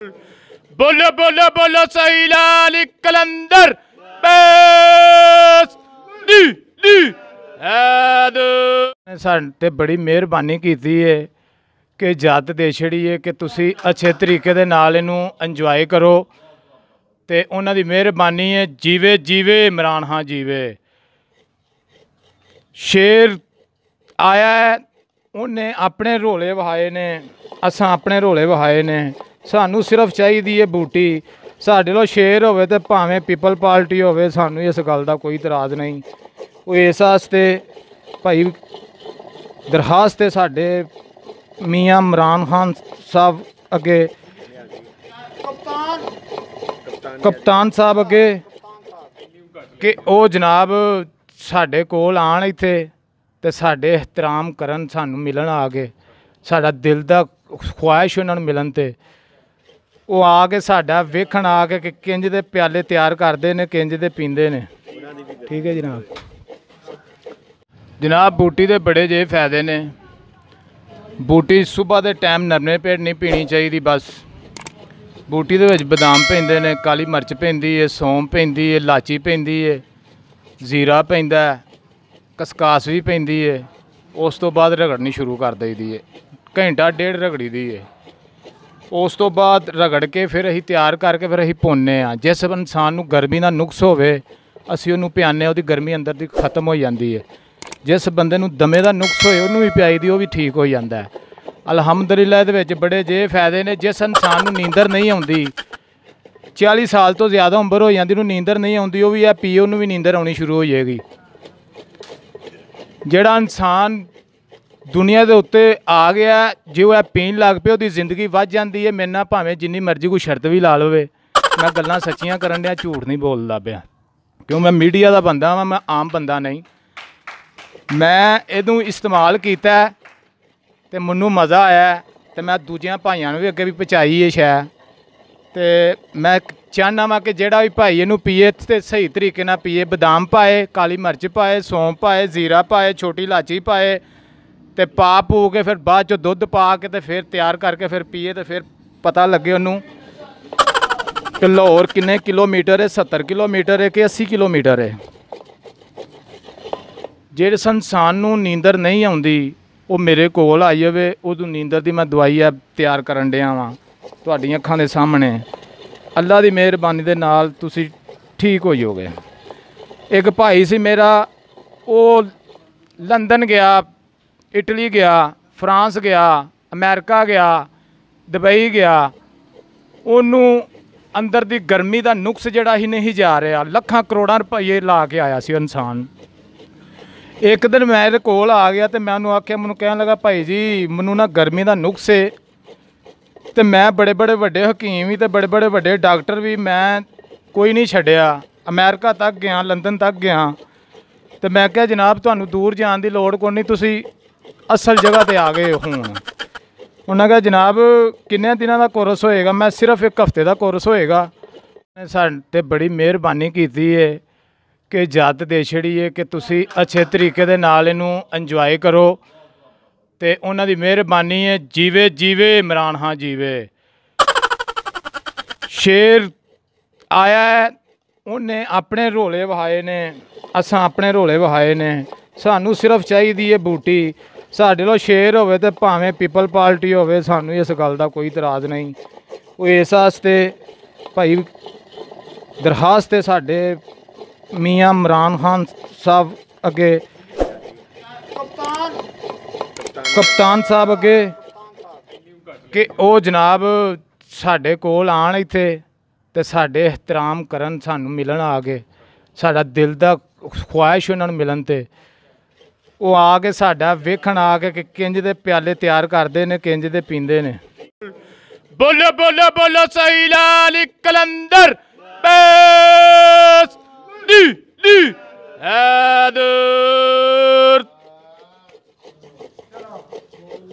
बोलो बोलो बोलो सही लाल कलंदर बस दी दी साडे बड़ी मेहरबानी की है कि इजाजत दे छड़ी है कि तुसी अच्छे तरीके दे नाल इनू इंजॉय करो ते उन्हां दी मेहरबानी है। जीवे जीवे इमरान खान जीवे। शेर आया है उन्हें अपने रोले वहाए ने, असां अपने रोले वहाए ने। सानू सिर्फ चाहिए है बूटी। साढ़े लो शेर होवे ते भावें पीपल पार्टी होवे, सानू इस गल का कोई इतराज़ नहीं। वो इस वास्ते भाई दरखास्त है साढ़े मियाँ इमरान खान साहब अगे, कप्तान साहब अगे कि वो जनाब साढ़े कोल आन इत्थे ते साढ़े एहतराम करन, सानू मिलन आ गए। साढ़ा दिल का ख्वाहिश उन्होंने मिलन ते वो आ के साडा वेखण आ के कि किंज दे प्याले तैयार करते हैं, किंज दे पींदे ने। ठीक है जनाब बूटी के बड़े जे फायदे ने। बूटी सुबह के टाइम नरमे पेट नहीं पीनी चाहिए। बस बूटी दे विच बदाम पैंदे ने, काली मिर्च पैंदी है, सौंफ पैंदी है, लाची पैंदी है, जीरा पैंदा है, कसकास भी पैंदी है। उस तो बाद रगड़नी शुरू कर दी है, घंटा डेढ़ रगड़ी दी है। उस तो बाद रगड़ के फिर असीं तैयार करके फिर असीं भुनने आ। जिस इंसान नूं गर्मी का नुक्स होवे असीं उहनूं पिआने, उहदी गर्मी अंदर दी खत्म हो जाती है। जिस बंदे नूं दमे का नुक्स होए उहनूं भी पिआई दी, वो भी ठीक हो जाता है। अलहमदुलिल्लाह इहदे विच बड़े जे फायदे ने। जिस इंसान नूं नींदर नहीं आउंदी, 40 साल तो ज़्यादा उम्र हो जाती, उहनूं नींदर नहीं आउंदी, वो भी आ पीए उहनूं भी नींदर आउणी शुरू हो जाएगी। जिहड़ा इंसान दुनिया के उत्ते आ गया जे वह पीन लग पे, उसकी जिंदगी वध जाती है। मेरे नाल भावें जिन्नी मर्जी कोई शर्त भी ला लवे, मैं गल्लां सच्चियां करन दियां, झूठ नहीं बोलदा पिया। क्यों मैं मीडिया का बंदा वा, मैं आम बंदा नहीं। मैं इहनूं इस्तेमाल कीता ते मैनूं मज़ा आया ते मैं दूजियां भाइयां नूं भी अगे भी पहुँचाई है शै। ते मैं चाहना वा कि जिहड़ा भी भाई इहनूं पीए ते सही तरीके नाल पीए। बदाम पाए, काली मिर्च पाए, सौंफ पाए, जीरा पाए, छोटी इलाची पाए ते पा पू के फिर बाद चो दुध पा के ते फिर तैयार करके फिर पीए ते फिर पता लगे उन्होंने कि लाहौर किन्ने किलोमीटर है, 70 किलोमीटर है कि 80 किलोमीटर है। जिस इंसान नूं नींदर नहीं आउंदी वो मेरे कोल आई जावे, उदू नींदर दी मैं दवाई है तैयार करन दिया वां तुहाडीआं अखां दे सामने। अल्लाह दी मेहरबानी दे नाल तुसीं ठीक हो जाओगे। एक भाई सी मेरा, वो लंदन गया, इटली गया, फ्रांस गया, अमेरिका गया, दुबई गया। उन्होंने अंदर दी गर्मी का नुक्स जिहड़ा ही नहीं जा रहा, लखां करोड़ां रुपये ला के आया सी इंसान। एक दिन मेरे कोल आ गया तो मैं उन्होंने आख्या, मैनूं कहन लगा भाई जी मैनूं ना गर्मी का नुक्स है तो मैं बड़े बड़े वड्डे हकीम भी तो बड़े बड़े वड्डे डॉक्टर भी मैं कोई नहीं छड्डिया, अमेरिका तक गया, लंदन तक गया। तो मैं क्या जनाब तुहानूं दूर जाने की लोड़ कोई नहीं, तुसीं असल जगह ते आ गए हुण। उन्हें कहा जनाब किन्ने दिनों का कोर्स होएगा? मैं सिर्फ एक हफ्ते का कोर्स होएगा। साडे बड़ी मेहरबानी की है कि इजाजत दे छड़ी है कि तुसी अच्छे तरीके दे नाल इनू इंजॉय करो ते उन्हां दी मेहरबानी है। जीवे जीवे इमरान खान जीवे। शेर आया है उन्हें अपने रोले वहाए ने, असां अपने रोले वहाए ने। सानू सिर्फ चाहिए है बूटी। साढ़े लो शेर होवे ते भावें पीपल पार्टी होवे, सानू इस गल का कोई इतराज़ नहीं। वो इस वास्ते भाई दरखास्त है साढ़े मियाँ इमरान खान साहब अगे, कप्तान साहब अगे कि वो जनाब साढ़े कोल आन इत्थे ते साढ़े एहतराम करन, सानू मिलन आ गए। साढ़ा दिल का ख्वाहिश उन्होंने मिलन ते वो आ के साडा वेखण आ के कि किंज दे प्याले तैयार करते हैं, किंज दे पींदे ने। बोलो बोलो बोलो सही लाल कलंदर बस दी दी